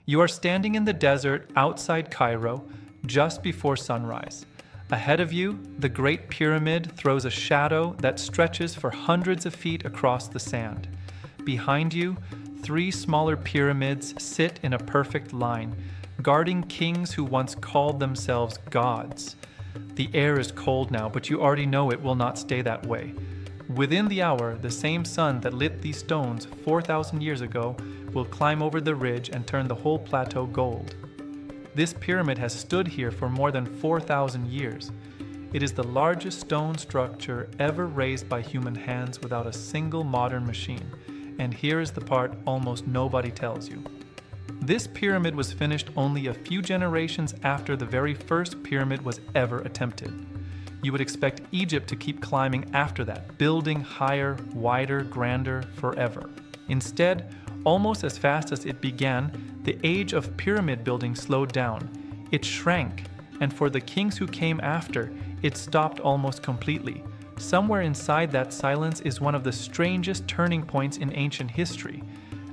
You are standing in the desert outside Cairo just before sunrise. Ahead of you, the Great Pyramid throws a shadow that stretches for hundreds of feet across the sand. Behind you, 3 smaller pyramids sit in a perfect line, guarding kings who once called themselves gods. The air is cold now, but you already know it will not stay that way. Within the hour, the same sun that lit these stones 4,000 years ago will climb over the ridge and turn the whole plateau gold. This pyramid has stood here for more than 4,000 years. It is the largest stone structure ever raised by human hands without a single modern machine. And here is the part almost nobody tells you. This pyramid was finished only a few generations after the very first pyramid was ever attempted. You would expect Egypt to keep climbing after that, building higher, wider, grander, forever. Instead, almost as fast as it began, the age of pyramid building slowed down. It shrank, and for the kings who came after, it stopped almost completely. Somewhere inside that silence is one of the strangest turning points in ancient history.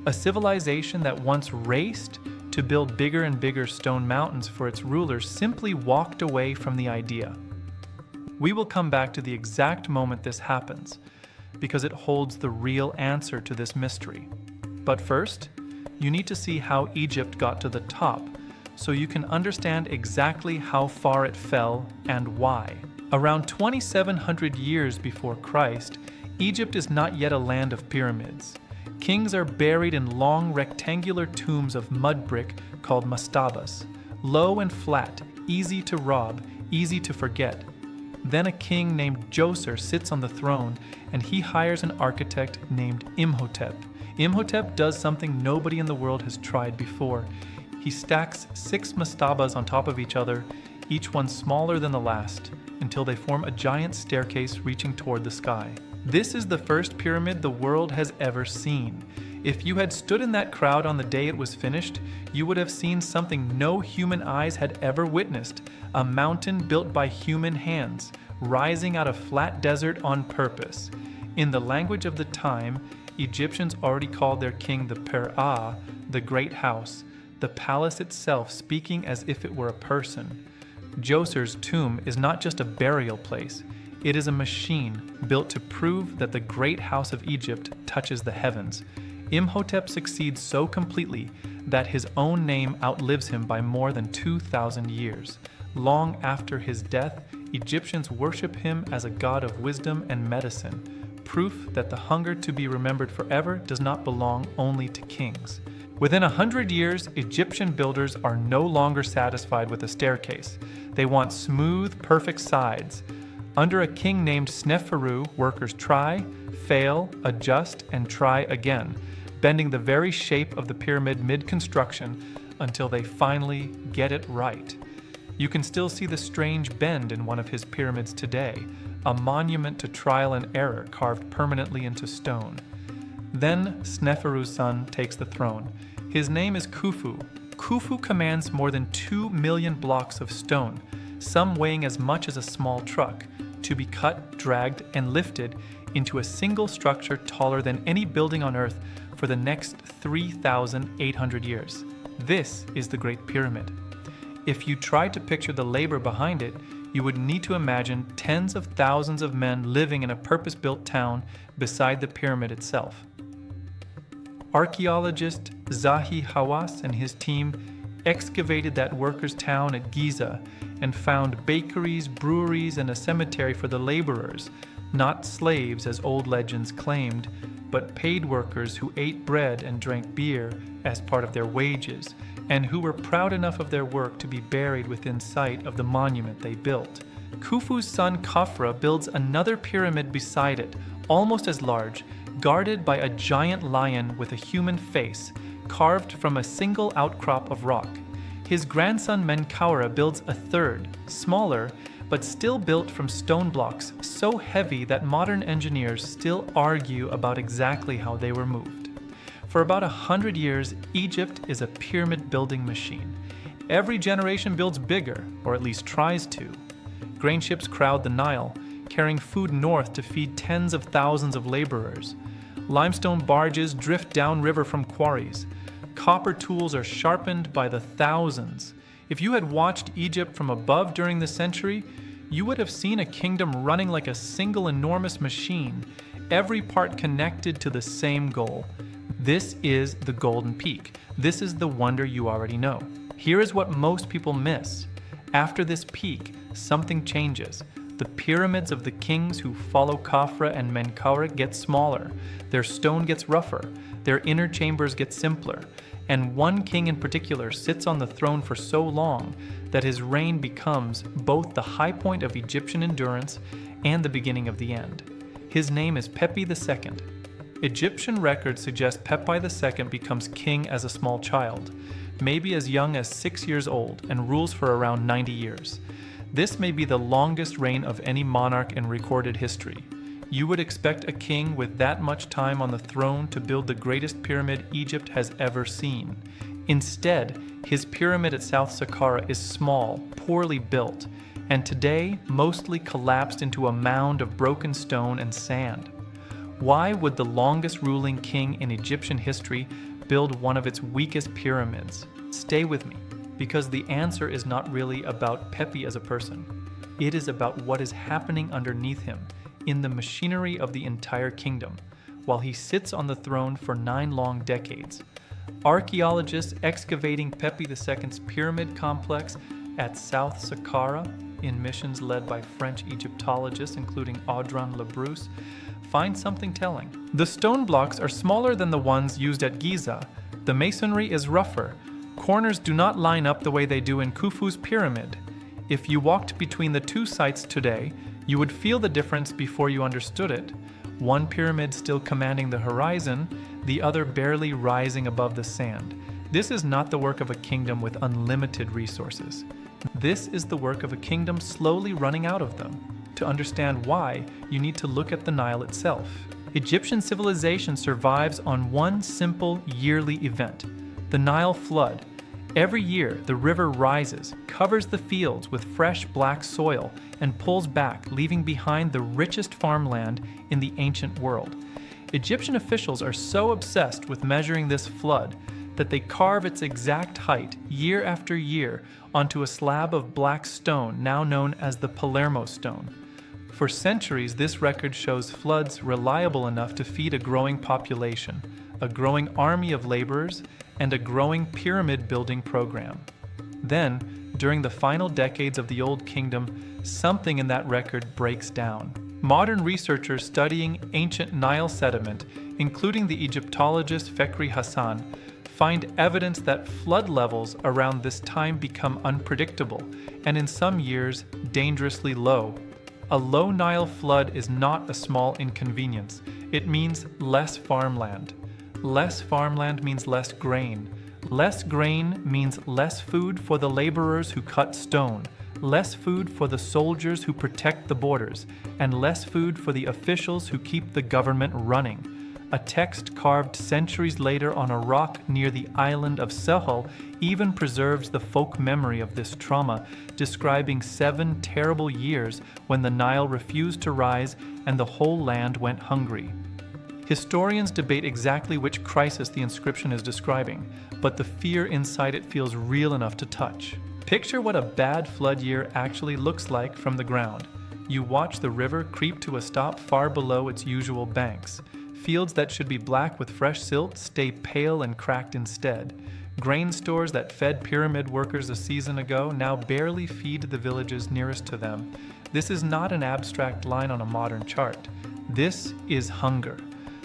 A civilization that once raced to build bigger and bigger stone mountains for its rulers simply walked away from the idea. We will come back to the exact moment this happens, because it holds the real answer to this mystery. But first, you need to see how Egypt got to the top, so you can understand exactly how far it fell and why. Around 2,700 years before Christ, Egypt is not yet a land of pyramids. Kings are buried in long rectangular tombs of mud brick called mastabas, low and flat, easy to rob, easy to forget. Then a king named Djoser sits on the throne, and he hires an architect named Imhotep. Imhotep does something nobody in the world has tried before. He stacks 6 mastabas on top of each other, each one smaller than the last, until they form a giant staircase reaching toward the sky. This is the first pyramid the world has ever seen. If you had stood in that crowd on the day it was finished, you would have seen something no human eyes had ever witnessed, a mountain built by human hands, rising out of flat desert on purpose. In the language of the time, Egyptians already called their king the Pharaoh, the great house, the palace itself speaking as if it were a person. Djoser's tomb is not just a burial place, it is a machine built to prove that the great house of Egypt touches the heavens. Imhotep succeeds so completely that his own name outlives him by more than 2,000 years. Long after his death, Egyptians worship him as a god of wisdom and medicine, proof that the hunger to be remembered forever does not belong only to kings. Within 100 years, Egyptian builders are no longer satisfied with a staircase. They want smooth, perfect sides. Under a king named Sneferu, workers try, fail, adjust, and try again, bending the very shape of the pyramid mid-construction until they finally get it right. You can still see the strange bend in one of his pyramids today, a monument to trial and error carved permanently into stone. Then Sneferu's son takes the throne. His name is Khufu. Khufu commands more than 2 million blocks of stone, some weighing as much as a small truck, to be cut, dragged, and lifted into a single structure taller than any building on Earth for the next 3,800 years. This is the Great Pyramid. If you try to picture the labor behind it, you would need to imagine tens of thousands of men living in a purpose-built town beside the pyramid itself. Archaeologist Zahi Hawass and his team excavated that workers' town at Giza and found bakeries, breweries, and a cemetery for the laborers, not slaves as old legends claimed, but paid workers who ate bread and drank beer as part of their wages, and who were proud enough of their work to be buried within sight of the monument they built. Khufu's son Khafra builds another pyramid beside it, almost as large, guarded by a giant lion with a human face, carved from a single outcrop of rock. His grandson Menkaura builds a third, smaller, but still built from stone blocks so heavy that modern engineers still argue about exactly how they were moved. For about 100 years, Egypt is a pyramid building machine. Every generation builds bigger, or at least tries to. Grain ships crowd the Nile, carrying food north to feed tens of thousands of laborers. Limestone barges drift downriver from quarries. Copper tools are sharpened by the thousands. If you had watched Egypt from above during the century, you would have seen a kingdom running like a single enormous machine, every part connected to the same goal. This is the Golden Peak. This is the wonder you already know. Here is what most people miss. After this peak, something changes. The pyramids of the kings who follow Khafra and Menkaure get smaller. Their stone gets rougher. Their inner chambers get simpler. And one king in particular sits on the throne for so long that his reign becomes both the high point of Egyptian endurance and the beginning of the end. His name is Pepi II. Egyptian records suggest Pepi II becomes king as a small child, maybe as young as 6 years old, and rules for around 90 years. This may be the longest reign of any monarch in recorded history. You would expect a king with that much time on the throne to build the greatest pyramid Egypt has ever seen. Instead, his pyramid at South Saqqara is small, poorly built, and today mostly collapsed into a mound of broken stone and sand. Why would the longest ruling king in Egyptian history build one of its weakest pyramids? Stay with me, because the answer is not really about Pepi as a person. It is about what is happening underneath him, in the machinery of the entire kingdom, while he sits on the throne for 9 long decades. Archaeologists excavating Pepi II's pyramid complex at South Saqqara, in missions led by French Egyptologists including Audran Labrousse, find something telling. The stone blocks are smaller than the ones used at Giza. The masonry is rougher. Corners do not line up the way they do in Khufu's pyramid. If you walked between the two sites today, you would feel the difference before you understood it. One pyramid still commanding the horizon, the other barely rising above the sand. This is not the work of a kingdom with unlimited resources. This is the work of a kingdom slowly running out of them. To understand why, you need to look at the Nile itself. Egyptian civilization survives on one simple yearly event, the Nile flood. Every year, the river rises, covers the fields with fresh black soil, and pulls back, leaving behind the richest farmland in the ancient world. Egyptian officials are so obsessed with measuring this flood that they carve its exact height year after year onto a slab of black stone now known as the Palermo stone. For centuries, this record shows floods reliable enough to feed a growing population, a growing army of laborers, and a growing pyramid-building program. Then, during the final decades of the Old Kingdom, something in that record breaks down. Modern researchers studying ancient Nile sediment, including the Egyptologist Fakhri Hassan, find evidence that flood levels around this time become unpredictable, and in some years, dangerously low. A low Nile flood is not a small inconvenience. It means less farmland. Less farmland means less grain. Less grain means less food for the laborers who cut stone, less food for the soldiers who protect the borders, and less food for the officials who keep the government running. A text carved centuries later on a rock near the island of Sehel even preserves the folk memory of this trauma, describing 7 terrible years when the Nile refused to rise and the whole land went hungry. Historians debate exactly which crisis the inscription is describing, but the fear inside it feels real enough to touch. Picture what a bad flood year actually looks like from the ground. You watch the river creep to a stop far below its usual banks. Fields that should be black with fresh silt stay pale and cracked instead. Grain stores that fed pyramid workers a season ago now barely feed the villages nearest to them. This is not an abstract line on a modern chart. This is hunger,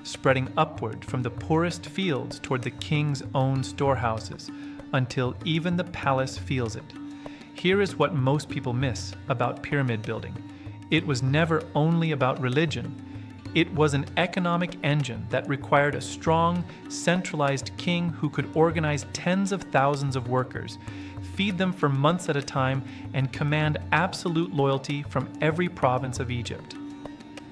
spreading upward from the poorest fields toward the king's own storehouses, until even the palace feels it. Here is what most people miss about pyramid building. It was never only about religion. It was an economic engine that required a strong, centralized king who could organize tens of thousands of workers, feed them for months at a time, and command absolute loyalty from every province of Egypt.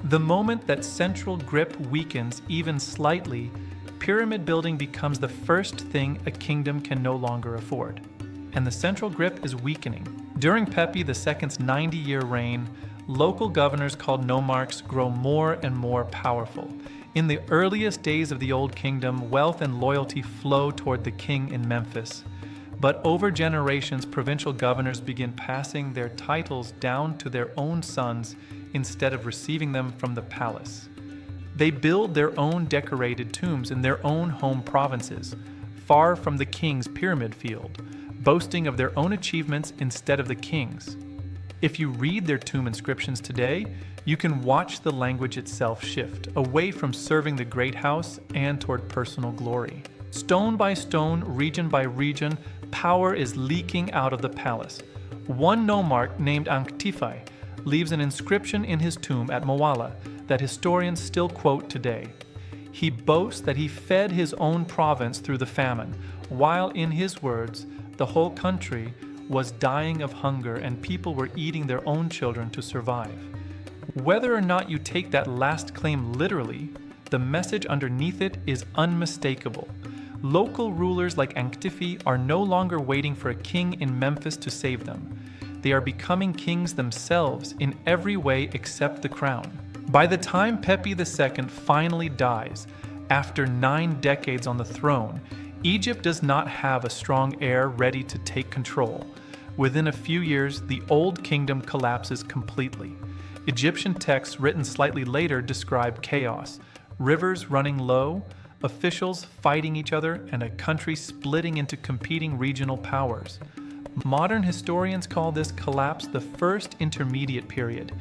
The moment that central grip weakens even slightly, pyramid building becomes the first thing a kingdom can no longer afford. And the central grip is weakening. During Pepi II's 90-year reign, local governors called nomarchs grow more and more powerful. In the earliest days of the Old Kingdom, wealth and loyalty flow toward the king in Memphis. But over generations, provincial governors begin passing their titles down to their own sons instead of receiving them from the palace. They build their own decorated tombs in their own home provinces, far from the king's pyramid field, boasting of their own achievements instead of the king's. If you read their tomb inscriptions today, you can watch the language itself shift away from serving the great house and toward personal glory. Stone by stone, region by region, power is leaking out of the palace. One nomarch named Ankhtifi leaves an inscription in his tomb at Moala that historians still quote today. He boasts that he fed his own province through the famine, while in his words, the whole country was dying of hunger and people were eating their own children to survive. Whether or not you take that last claim literally, the message underneath it is unmistakable. Local rulers like Ankhtifi are no longer waiting for a king in Memphis to save them. They are becoming kings themselves in every way except the crown. By the time Pepi II finally dies, after 9 decades on the throne, Egypt does not have a strong heir ready to take control. Within a few years, the Old Kingdom collapses completely. Egyptian texts written slightly later describe chaos, rivers running low, officials fighting each other, and a country splitting into competing regional powers. Modern historians call this collapse the first intermediate period.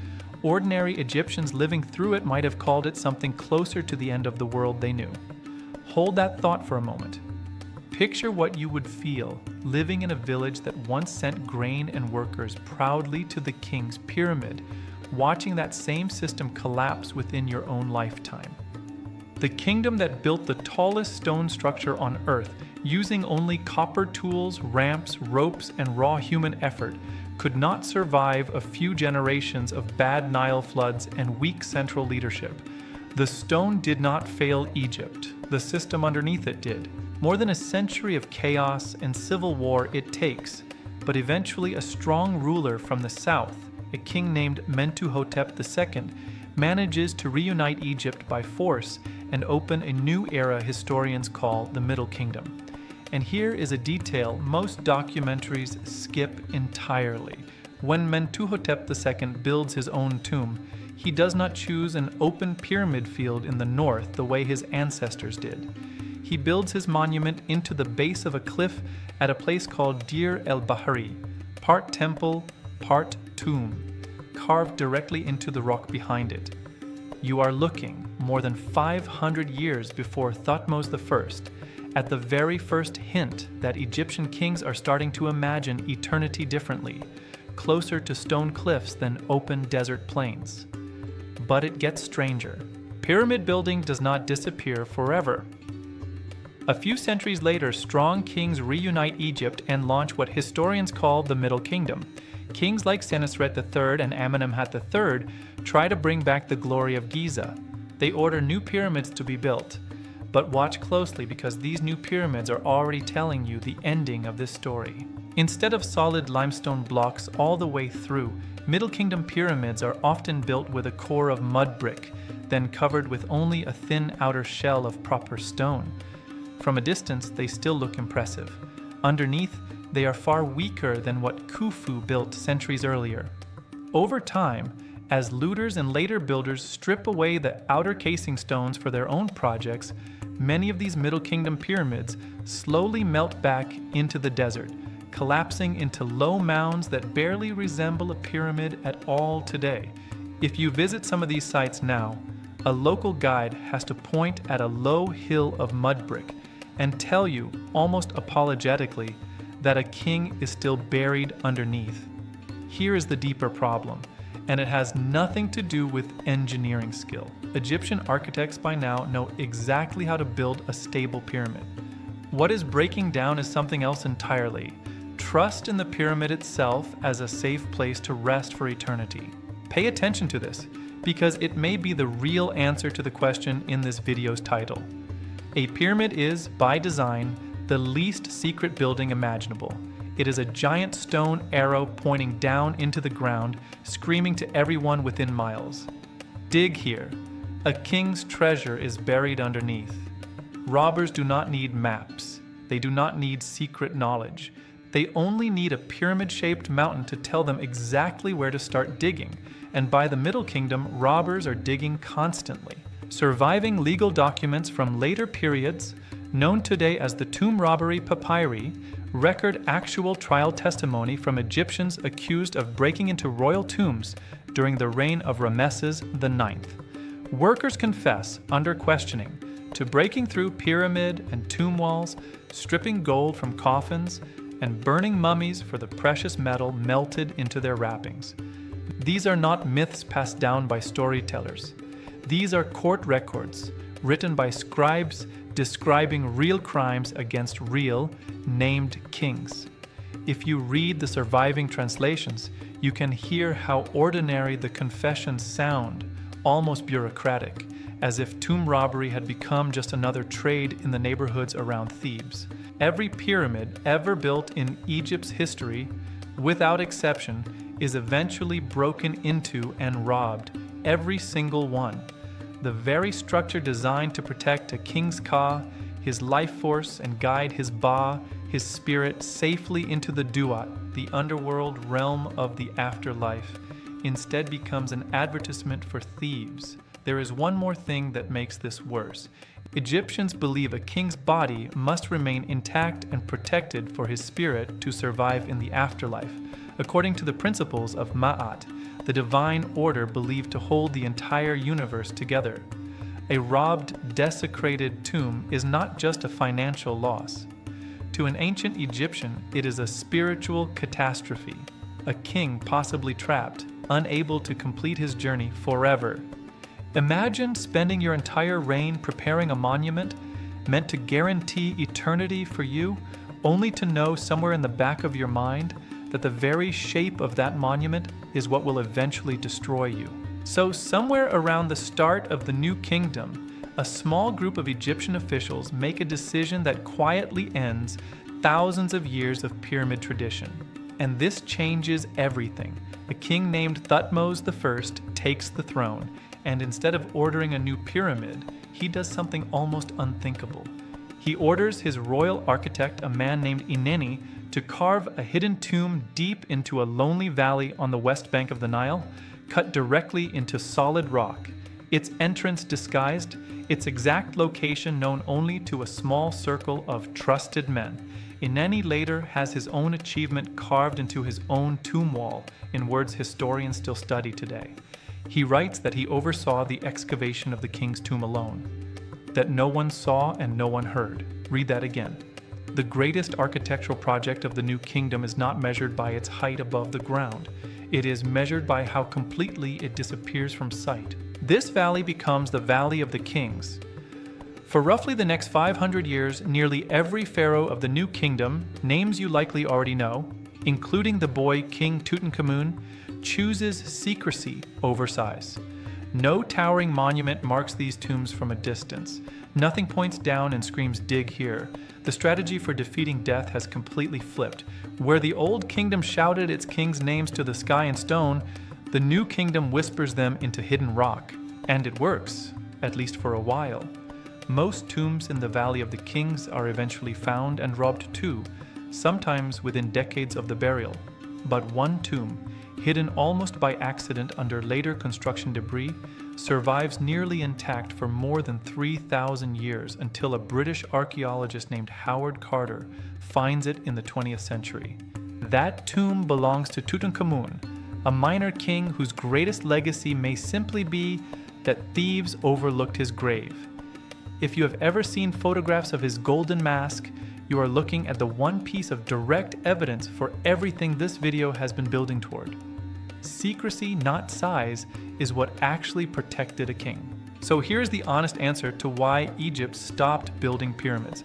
Ordinary Egyptians living through it might have called it something closer to the end of the world they knew. Hold that thought for a moment. Picture what you would feel living in a village that once sent grain and workers proudly to the king's pyramid, watching that same system collapse within your own lifetime. The kingdom that built the tallest stone structure on earth, using only copper tools, ramps, ropes, and raw human effort, could not survive a few generations of bad Nile floods and weak central leadership. The stone did not fail Egypt. The system underneath it did. More than a century of chaos and civil war it takes, but eventually a strong ruler from the south, a king named Mentuhotep II, manages to reunite Egypt by force and open a new era historians call the Middle Kingdom. And here is a detail most documentaries skip entirely. When Mentuhotep II builds his own tomb, he does not choose an open pyramid field in the north the way his ancestors did. He builds his monument into the base of a cliff at a place called Dir el-Bahari, part temple, part tomb, carved directly into the rock behind it. You are looking more than 500 years before Thutmose I at the very first hint that Egyptian kings are starting to imagine eternity differently, closer to stone cliffs than open desert plains. But it gets stranger. Pyramid building does not disappear forever. A few centuries later, strong kings reunite Egypt and launch what historians call the Middle Kingdom. Kings like Senusret III and Amenemhat III try to bring back the glory of Giza. They order new pyramids to be built. But watch closely because these new pyramids are already telling you the ending of this story. Instead of solid limestone blocks all the way through, Middle Kingdom pyramids are often built with a core of mud brick, then covered with only a thin outer shell of proper stone. From a distance, they still look impressive. Underneath, they are far weaker than what Khufu built centuries earlier. Over time, as looters and later builders strip away the outer casing stones for their own projects, many of these Middle Kingdom pyramids slowly melt back into the desert, collapsing into low mounds that barely resemble a pyramid at all today. If you visit some of these sites now, a local guide has to point at a low hill of mud brick and tell you, almost apologetically, that a king is still buried underneath. Here is the deeper problem, and it has nothing to do with engineering skill. Egyptian architects by now know exactly how to build a stable pyramid. What is breaking down is something else entirely. Trust in the pyramid itself as a safe place to rest for eternity. Pay attention to this, because it may be the real answer to the question in this video's title. A pyramid is, by design, the least secret building imaginable. It is a giant stone arrow pointing down into the ground, screaming to everyone within miles. Dig here. A king's treasure is buried underneath. Robbers do not need maps. They do not need secret knowledge. They only need a pyramid-shaped mountain to tell them exactly where to start digging. And by the Middle Kingdom, robbers are digging constantly. Surviving legal documents from later periods, known today as the tomb robbery papyri, record actual trial testimony from Egyptians accused of breaking into royal tombs during the reign of Ramesses IX. Workers confess, under questioning, to breaking through pyramid and tomb walls, stripping gold from coffins, and burning mummies for the precious metal melted into their wrappings. These are not myths passed down by storytellers. These are court records, written by scribes describing real crimes against real, named kings. If you read the surviving translations, you can hear how ordinary the confessions sound, almost bureaucratic, as if tomb robbery had become just another trade in the neighborhoods around Thebes. Every pyramid ever built in Egypt's history, without exception, is eventually broken into and robbed, every single one. The very structure designed to protect a king's ka, his life force, and guide his ba, his spirit, safely into the duat, the underworld realm of the afterlife, instead becomes an advertisement for thieves. There is one more thing that makes this worse. Egyptians believe a king's body must remain intact and protected for his spirit to survive in the afterlife, according to the principles of Ma'at, the divine order believed to hold the entire universe together. A robbed, desecrated tomb is not just a financial loss. To an ancient Egyptian, it is a spiritual catastrophe. A king possibly trapped, unable to complete his journey forever. Imagine spending your entire reign preparing a monument meant to guarantee eternity for you, only to know somewhere in the back of your mind that the very shape of that monument is what will eventually destroy you. So somewhere around the start of the New Kingdom, a small group of Egyptian officials make a decision that quietly ends thousands of years of pyramid tradition. And this changes everything. A king named Thutmose I takes the throne, and instead of ordering a new pyramid, he does something almost unthinkable. He orders his royal architect, a man named Ineni, to carve a hidden tomb deep into a lonely valley on the west bank of the Nile, cut directly into solid rock, its entrance disguised, its exact location known only to a small circle of trusted men. Ineni later has his own achievement carved into his own tomb wall, in words historians still study today. He writes that he oversaw the excavation of the king's tomb alone, that no one saw and no one heard. Read that again. The greatest architectural project of the New Kingdom is not measured by its height above the ground. It is measured by how completely it disappears from sight. This valley becomes the Valley of the Kings. For roughly the next 500 years, nearly every pharaoh of the New Kingdom, names you likely already know, including the boy King Tutankhamun, chooses secrecy over size. No towering monument marks these tombs from a distance. Nothing points down and screams, "Dig here." The strategy for defeating death has completely flipped. Where the old kingdom shouted its kings' names to the sky and stone, the new kingdom whispers them into hidden rock. And it works, at least for a while. Most tombs in the Valley of the Kings are eventually found and robbed too, sometimes within decades of the burial. But one tomb, hidden almost by accident under later construction debris, survives nearly intact for more than 3,000 years until a British archaeologist named Howard Carter finds it in the 20th century. That tomb belongs to Tutankhamun, a minor king whose greatest legacy may simply be that thieves overlooked his grave. If you have ever seen photographs of his golden mask, you are looking at the one piece of direct evidence for everything this video has been building toward. Secrecy, not size, is what actually protected a king. So here's the honest answer to why Egypt stopped building pyramids.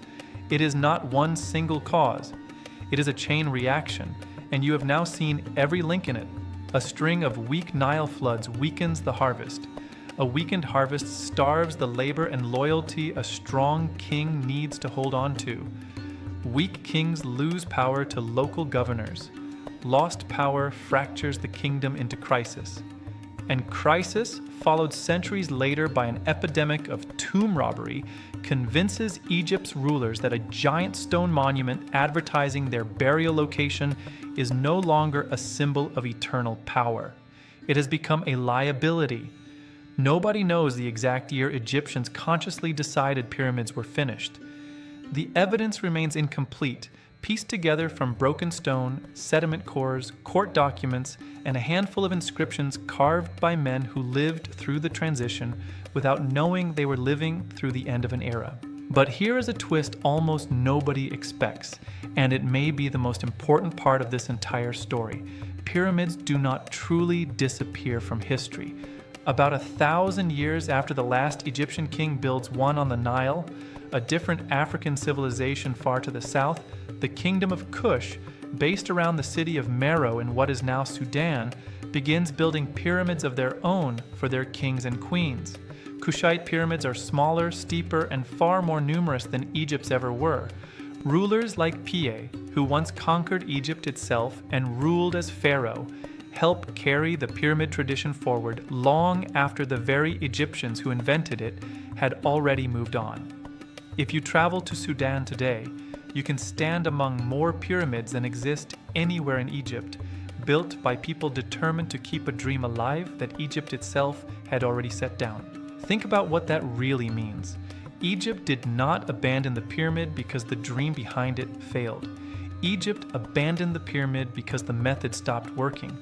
It is not one single cause. It is a chain reaction, and you have now seen every link in it. A string of weak Nile floods weakens the harvest. A weakened harvest starves the labor and loyalty a strong king needs to hold on to. Weak kings lose power to local governors. Lost power fractures the kingdom into crisis. And crisis, followed centuries later by an epidemic of tomb robbery, convinces Egypt's rulers that a giant stone monument advertising their burial location is no longer a symbol of eternal power. It has become a liability. Nobody knows the exact year Egyptians consciously decided pyramids were finished. The evidence remains incomplete, pieced together from broken stone, sediment cores, court documents, and a handful of inscriptions carved by men who lived through the transition without knowing they were living through the end of an era. But here is a twist almost nobody expects, and it may be the most important part of this entire story. Pyramids do not truly disappear from history. About 1,000 years after the last Egyptian king builds one on the Nile, a different African civilization far to the south, the kingdom of Kush, based around the city of Meroe in what is now Sudan, begins building pyramids of their own for their kings and queens. Kushite pyramids are smaller, steeper, and far more numerous than Egypt's ever were. Rulers like Pepi, who once conquered Egypt itself and ruled as pharaoh, help carry the pyramid tradition forward long after the very Egyptians who invented it had already moved on. If you travel to Sudan today, you can stand among more pyramids than exist anywhere in Egypt, built by people determined to keep a dream alive that Egypt itself had already set down. Think about what that really means. Egypt did not abandon the pyramid because the dream behind it failed. Egypt abandoned the pyramid because the method stopped working.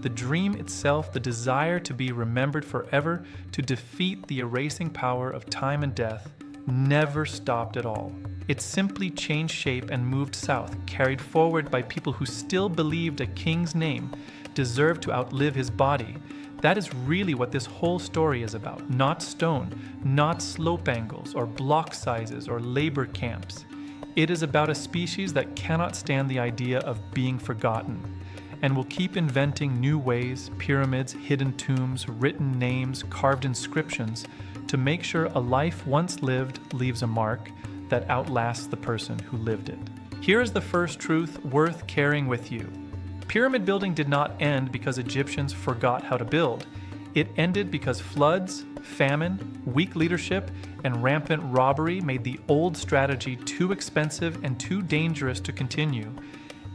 The dream itself, the desire to be remembered forever, to defeat the erasing power of time and death, never stopped at all. It simply changed shape and moved south, carried forward by people who still believed a king's name deserved to outlive his body. That is really what this whole story is about. Not stone, not slope angles, or block sizes, or labor camps. It is about a species that cannot stand the idea of being forgotten, and will keep inventing new ways, pyramids, hidden tombs, written names, carved inscriptions, to make sure a life once lived leaves a mark that outlasts the person who lived it. Here is the first truth worth carrying with you. Pyramid building did not end because Egyptians forgot how to build. It ended because floods, famine, weak leadership, and rampant robbery made the old strategy too expensive and too dangerous to continue,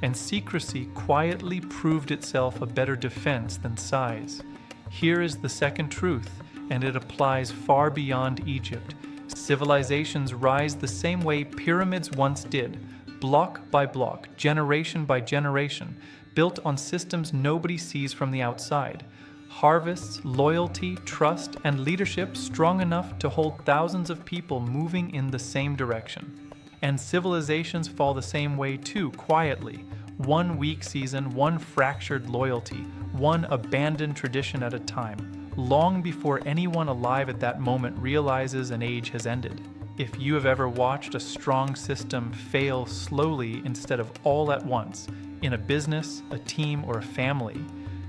and secrecy quietly proved itself a better defense than size. Here is the second truth, and it applies far beyond Egypt. Civilizations rise the same way pyramids once did, block by block, generation by generation, built on systems nobody sees from the outside. Harvests, loyalty, trust, and leadership strong enough to hold thousands of people moving in the same direction. And civilizations fall the same way too, quietly. One weak season, one fractured loyalty, one abandoned tradition at a time, long before anyone alive at that moment realizes an age has ended. If you have ever watched a strong system fail slowly instead of all at once, in a business, a team, or a family,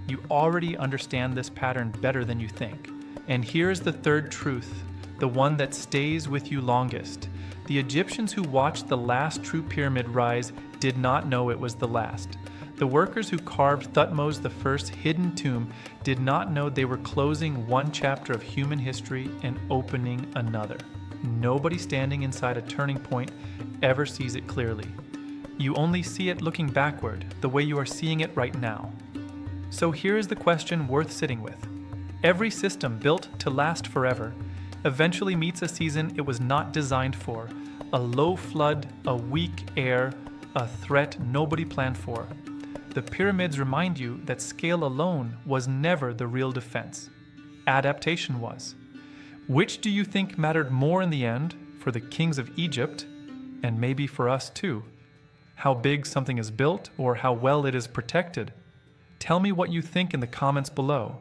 you already understand this pattern better than you think. And here's the third truth, the one that stays with you longest. The Egyptians who watched the last true pyramid rise did not know it was the last. The workers who carved Thutmose I's hidden tomb did not know they were closing one chapter of human history and opening another. Nobody standing inside a turning point ever sees it clearly. You only see it looking backward, the way you are seeing it right now. So here is the question worth sitting with. Every system built to last forever eventually meets a season it was not designed for, a low flood, a weak air, a threat nobody planned for. The pyramids remind you that scale alone was never the real defense. Adaptation was. Which do you think mattered more in the end for the kings of Egypt, and maybe for us too? How big something is built or how well it is protected? Tell me what you think in the comments below.